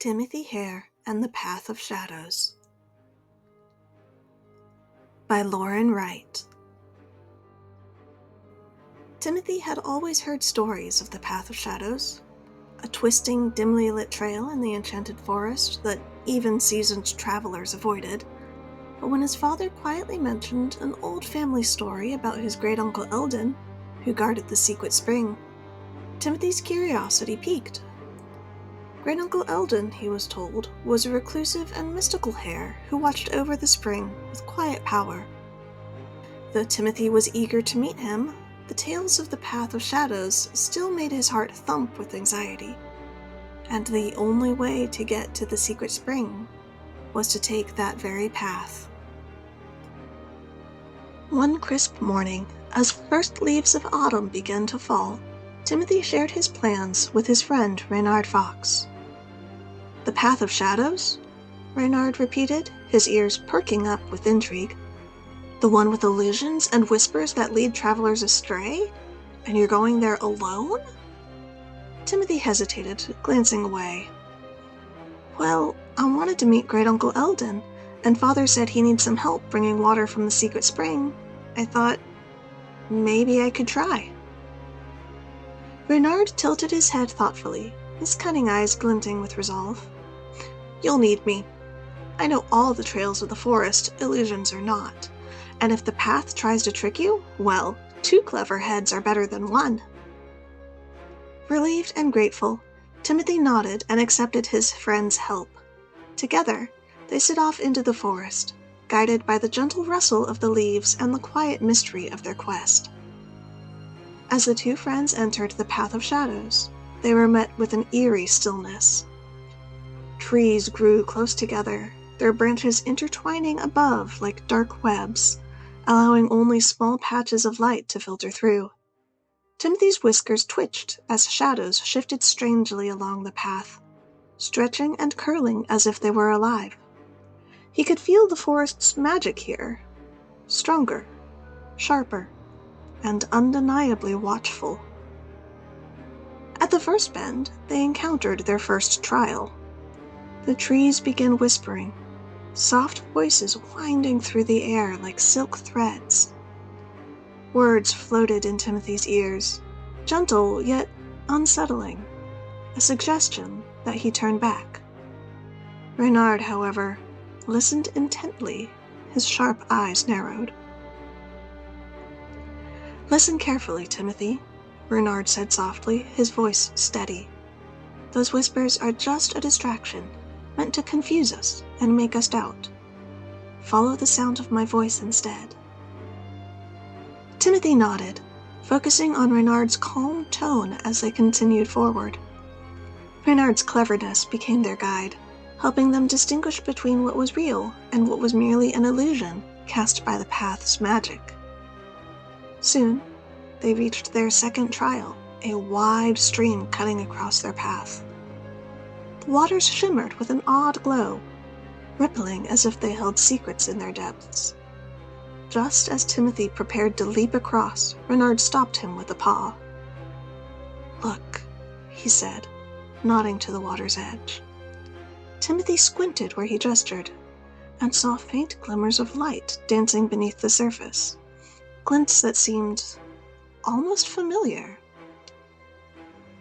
Timothy Hare and the Path of Shadows by Lauren Wright. Timothy had always heard stories of the Path of Shadows, a twisting, dimly lit trail in the Enchanted Forest that even seasoned travelers avoided. But when his father quietly mentioned an old family story about his Great-Uncle Eldin, who guarded the secret spring, Timothy's curiosity piqued. Great-Uncle Eldin, he was told, was a reclusive and mystical hare who watched over the spring with quiet power. Though Timothy was eager to meet him, the tales of the Path of Shadows still made his heart thump with anxiety, and the only way to get to the secret spring was to take that very path. One crisp morning, as first leaves of autumn began to fall, Timothy shared his plans with his friend Reynard Fox. "The Path of Shadows?" Reynard repeated, his ears perking up with intrigue. "The one with illusions and whispers that lead travelers astray? And you're going there alone?" Timothy hesitated, glancing away. "Well, I wanted to meet Great-Uncle Eldin, and Father said he needs some help bringing water from the secret spring. I thought, maybe I could try." Reynard tilted his head thoughtfully, his cunning eyes glinting with resolve. "You'll need me. I know all the trails of the forest, illusions or not. And if the path tries to trick you, well, 2 clever heads are better than 1. Relieved and grateful, Timothy nodded and accepted his friend's help. Together, they set off into the forest, guided by the gentle rustle of the leaves and the quiet mystery of their quest. As the 2 friends entered the Path of Shadows, they were met with an eerie stillness. Trees grew close together, their branches intertwining above like dark webs, allowing only small patches of light to filter through. Timothy's whiskers twitched as shadows shifted strangely along the path, stretching and curling as if they were alive. He could feel the forest's magic here, stronger, sharper, and undeniably watchful. At the first bend, they encountered their first trial. The trees began whispering, soft voices winding through the air like silk threads. Words floated in Timothy's ears, gentle yet unsettling, a suggestion that he turn back. Reynard, however, listened intently, his sharp eyes narrowed. "Listen carefully, Timothy," Reynard said softly, his voice steady. "Those whispers are just a distraction, meant to confuse us and make us doubt. Follow the sound of my voice instead." Timothy nodded, focusing on Reynard's calm tone as they continued forward. Reynard's cleverness became their guide, helping them distinguish between what was real and what was merely an illusion cast by the path's magic. Soon, they reached their second trial, a wide stream cutting across their path. The waters shimmered with an odd glow, rippling as if they held secrets in their depths. Just as Timothy prepared to leap across, Reynard stopped him with a paw. "Look," he said, nodding to the water's edge. Timothy squinted where he gestured, and saw faint glimmers of light dancing beneath the surface, glints that seemed almost familiar.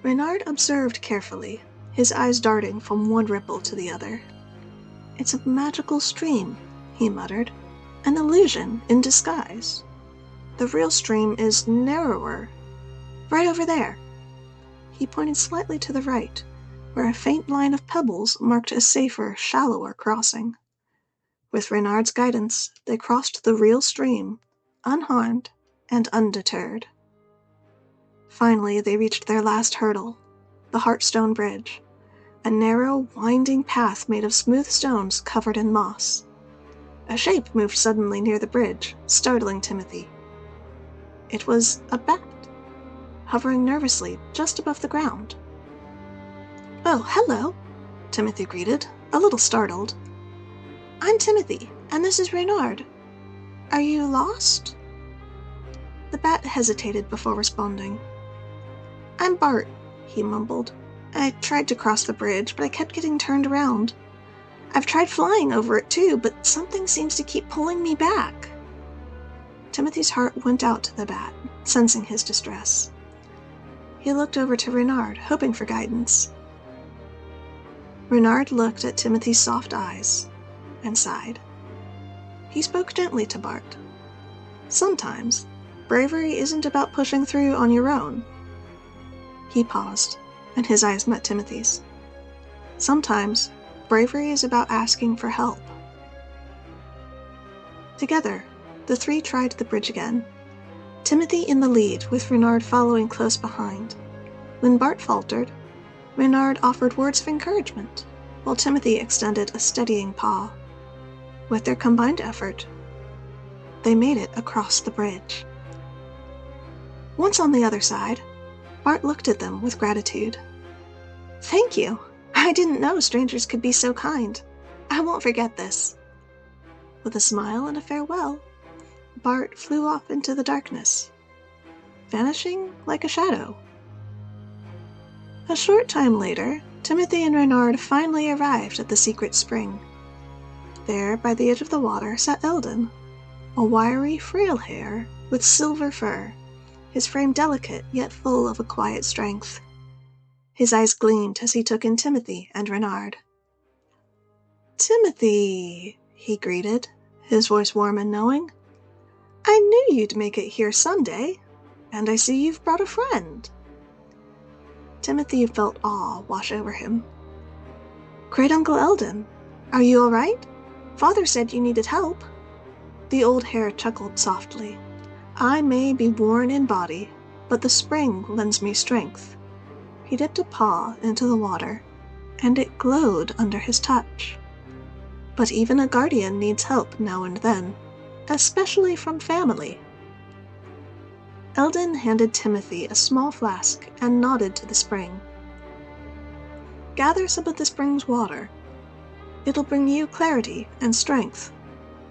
Reynard observed carefully, his eyes darting from one ripple to the other. "It's a magical stream," he muttered, "an illusion in disguise. The real stream is narrower, right over there." He pointed slightly to the right, where a faint line of pebbles marked a safer, shallower crossing. With Reynard's guidance, they crossed the real stream, unharmed and undeterred. Finally, they reached their last hurdle, the Heartstone Bridge, a narrow, winding path made of smooth stones covered in moss. A shape moved suddenly near the bridge, startling Timothy. It was a bat, hovering nervously just above the ground. "Oh, hello," Timothy greeted, a little startled. "I'm Timothy, and this is Reynard. Are you lost?" The bat hesitated before responding. "I'm Bart," he mumbled, I tried to cross the bridge, but I kept getting turned around. I've tried flying over it too, but something seems to keep pulling me back." Timothy's heart went out to the bat, sensing his distress. He looked over to Reynard, hoping for guidance. Reynard looked at Timothy's soft eyes and sighed. He spoke gently to Bart. "Sometimes, bravery isn't about pushing through on your own." He paused, and his eyes met Timothy's. "Sometimes, bravery is about asking for help." Together, the three tried the bridge again, Timothy in the lead with Reynard following close behind. When Bart faltered, Reynard offered words of encouragement, while Timothy extended a steadying paw. With their combined effort, they made it across the bridge. Once on the other side, Bart looked at them with gratitude. "Thank you. I didn't know strangers could be so kind. I won't forget this." With a smile and a farewell, Bart flew off into the darkness, vanishing like a shadow. A short time later, Timothy and Reynard finally arrived at the secret spring. There, by the edge of the water, sat Eldin, a wiry, frail hare with silver fur, his frame delicate yet full of a quiet strength. His eyes gleamed as he took in Timothy and Reynard. "Timothy," he greeted, his voice warm and knowing. "I knew you'd make it here someday, and I see you've brought a friend." Timothy felt awe wash over him. "Great-Uncle Eldin, are you all right? Father said you needed help." The old hare chuckled softly. "I may be worn in body, but the spring lends me strength." He dipped a paw into the water, and it glowed under his touch. "But even a guardian needs help now and then, especially from family." Eldin handed Timothy a small flask and nodded to the spring. "Gather some of the spring's water. It'll bring you clarity and strength,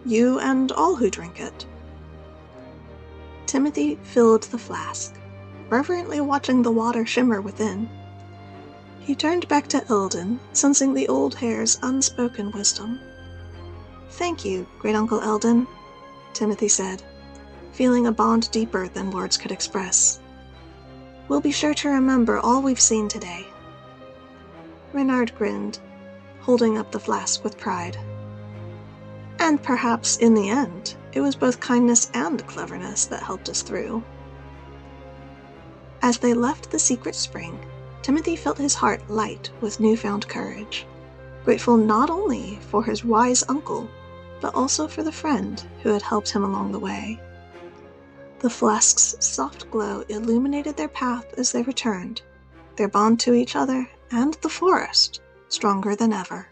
you and all who drink it." Timothy filled the flask, reverently watching the water shimmer within. He turned back to Eldin, sensing the old hare's unspoken wisdom. "Thank you, Great-Uncle Eldin," Timothy said, feeling a bond deeper than words could express. "We'll be sure to remember all we've seen today." Reynard grinned, holding up the flask with pride. "And perhaps, in the end, it was both kindness and cleverness that helped us through." As they left the secret spring, Timothy felt his heart light with newfound courage, grateful not only for his wise uncle, but also for the friend who had helped him along the way. The flask's soft glow illuminated their path as they returned, their bond to each other and the forest stronger than ever.